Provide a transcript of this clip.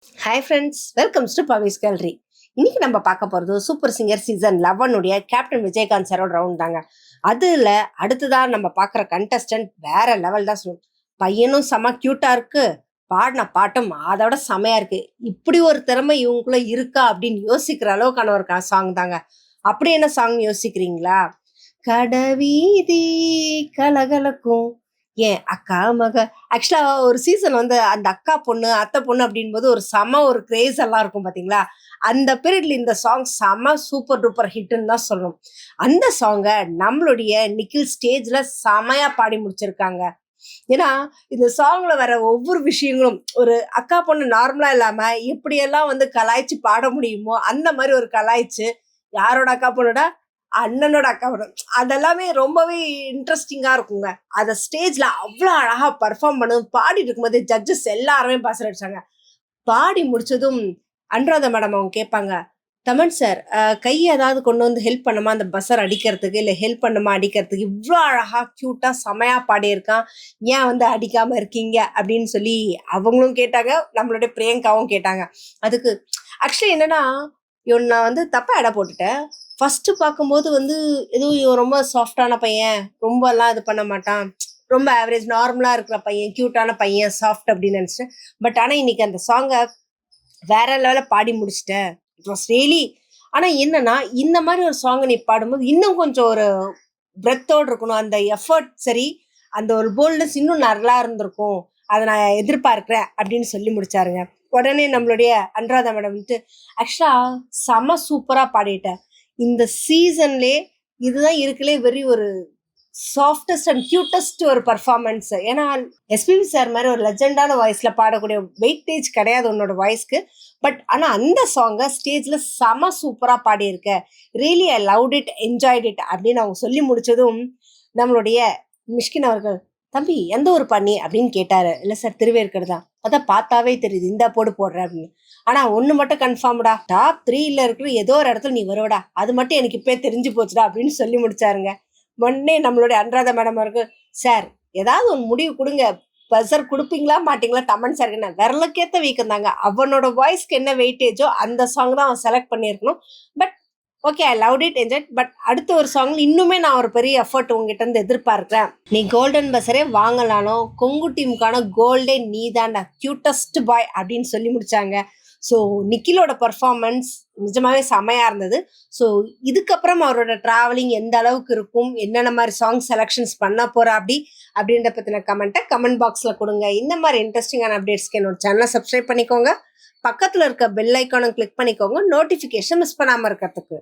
Hi friends, welcomes to Pavis gallery. இன்னைக்கு நம்ம பார்க்க போகிறது super singer season 11 captain Vijayakanth சாரோட ரவுண்ட் தாங்க. அதில் அடுத்ததான் நம்ம பார்க்குற கண்டஸ்டன்ட் வேற லெவல் தான் சொல்லணும். பையனும் செம க்யூட்டாக இருக்கு, பாடின பாட்டும் அதோட செமையா இருக்கு. இப்படி ஒரு திறமை இவங்களுக்குள்ள இருக்கா அப்படின்னு யோசிக்கிற அளவுக்கான ஒரு சாங் தாங்க. அப்படி என்ன சாங் யோசிக்கிறீங்களா? கடவீதி கலகலக்கும் ஏன் அக்கா மக. ஆக்சுவலா ஒரு சீசன் வந்து அந்த அக்கா பொண்ணு அத்தை பொண்ணு அப்படின்போது ஒரு செம ஒரு கிரேஸ் எல்லாம் இருக்கும் பாத்தீங்களா. அந்த பீரியட்ல இந்த சாங் செம சூப்பர் டூப்பர் ஹிட்னு தான் சொல்லணும். அந்த சாங்கை நம்மளுடைய நிக்கில் ஸ்டேஜ்ல செமையா பாடி முடிச்சிருக்காங்க. ஏன்னா இந்த சாங்ல வர ஒவ்வொரு விஷயங்களும் ஒரு அக்கா பொண்ணு நார்மலா இல்லாம எப்படியெல்லாம் வந்து கலாய்ச்சி பாட முடியுமோ அந்த மாதிரி ஒரு கலாய்ச்சு, யாரோட அக்கா பொண்ணுடா, அண்ணனோட அக்கா பொண்ணு, அதெல்லாமே ரொம்பவே இன்ட்ரெஸ்டிங்கா இருக்குங்க. அத ஸ்டேஜ்ல அவ்வளோ அழகா பர்ஃபார்ம் பண்ணது பாடிட்டு இருக்கும்போது ஜட்ஜஸ் எல்லாருமே பாசர் அடிச்சாங்க. பாடி முடிச்சதும் அனுராதா மேடம் அவங்க கேட்பாங்க, தமன் சார் கை ஏதாவது கொண்டு வந்து ஹெல்ப் பண்ணுமா அந்த பஸ்ஸர் அடிக்கிறதுக்கு, இல்லை ஹெல்ப் பண்ணுமா அடிக்கிறதுக்கு, இவ்வளோ அழகா க்யூட்டா செமையா பாடியிருக்கான், ஏன் வந்து அடிக்காம இருக்கீங்க அப்படின்னு சொல்லி அவங்களும் கேட்டாங்க. நம்மளுடைய பிரியங்காவும் கேட்டாங்க. அதுக்கு ஆக்சுவலி என்னன்னா, இவன் நான் வந்து தப்பா எடை போட்டுட்டேன். ஃபர்ஸ்ட் பார்க்கும்போது வந்து ஏதோ இவன் ரொம்ப சாஃப்டான பையன், ரொம்ப எல்லாம் இது பண்ண மாட்டான், ரொம்ப ஆவரேஜ் நார்மலா இருக்கிற பையன், கியூட்டான பையன், சாஃப்ட் அப்படின்னு நினைச்சிட்டேன். பட் ஆனா இன்னைக்கு அந்த சாங்கை வேற லெவல பாடி முடிச்சிட்டேன். It was really. ஆனா என்னன்னா, இந்த மாதிரி ஒரு சாங்கை நீ பாடும்போது இன்னும் கொஞ்சம் ஒரு பிரெத்தோடு இருக்கணும். அந்த எஃபர்ட் சரி, அந்த ஒரு போல்ட்னஸ் இன்னும் நல்லா இருந்திருக்கும், அதை நான் எதிர்பார்க்கிறேன் அப்படின்னு சொல்லி முடிச்சாருங்க. உடனே நம்மளுடைய அனுராதா மேடம் வந்துட்டு, ஆக்சுவலா செம சூப்பரா பாடிட்டேன். இந்த சீசன்லே இதுதான் இருக்குலே வெரி ஒரு சாஃப்டஸ்ட் அண்ட் கியூட்டஸ்ட் ஒரு பர்ஃபார்மன்ஸ். ஏன்னா எஸ்பிபி சார் மாதிரி ஒரு லெஜெண்டான வாய்ஸ்ல பாடக்கூடிய வெயிட்டேஜ் கிடையாது உன்னோட வாய்ஸ்க்கு. பட் ஆனா அந்த சாங்கை ஸ்டேஜ்ல செம சூப்பரா பாடியிருக்க, really I loved it, enjoyed it அப்படின்னு அவங்க சொல்லி முடிச்சதும் நம்மளுடைய மிஷ்கின் அவர்கள், தம்பி எந்த ஒரு பண்ணி அப்படின்னு கேட்டாரு. இல்லை சார் திருவேற்கடு தான். அதான் பார்த்தாவே தெரியுது, இந்த போடு போடுற அப்படின்னு. ஆனா ஒண்ணு மட்டும் கன்ஃபார்ம்டா, டாப் 3ல இருக்கிற ஏதோ ஒரு இடத்துல நீ வருவடா, அது மட்டும் எனக்கு இப்பே தெரிஞ்சு போச்சுடா அப்படின்னு சொல்லி முடிச்சாருங்க. உடனே நம்மளுடைய அனுராதா மேடம் அவர்கள், சார் ஏதாவது ஒரு முடிவு கொடுங்க, பசர் கொடுப்பீங்களா மாட்டீங்களா, தமன் சார் என்ன விரலுக்கேத்த வீக்கம் தாங்க, அவனோட வாய்ஸ்க்கு என்ன வெயிட்டேஜோ அந்த சாங் தான் அவன் செலக்ட் பண்ணியிருக்கணும். But okay, I loved it, enjoy. But அடுத்த ஒரு சாங்ல இன்னுமே நான் ஒரு பெரிய எஃபர்ட் உங்ககிட்ட இருந்து எதிர்பார்க்கிறேன். நீ கோல்டன் பஸ்ஸரே வாங்கலானோ கொங்கு டீமுக்கான கோல்டே நீ தான்டா, கியூட்டஸ்ட் பாய் அப்படின்னு சொல்லி முடிச்சாங்க. ஸோ நிக்கிலோட பர்ஃபார்மன்ஸ் நிஜமாவே செமையா இருந்தது. ஸோ இதுக்கப்புறம் அவரோட டிராவலிங் எந்த அளவுக்கு இருக்கும், என்னென்ன மாதிரி சாங் செலெக்ஷன்ஸ் பண்ண போறா அப்படின்ற பத்தின கமெண்ட்டை கமெண்ட் பாக்ஸ்ல கொடுங்க. இந்த மாதிரி இன்ட்ரெஸ்டிங்கான அப்டேட்ஸ்க்கு என்னோட சேனலை சப்ஸ்கிரைப் பண்ணிக்கோங்க. பக்கத்துல இருக்க பெல் ஐக்கானை கிளிக் பண்ணிக்கோங்க, நோட்டிஃபிகேஷன் மிஸ் பண்ணாம இருக்கிறதுக்கு.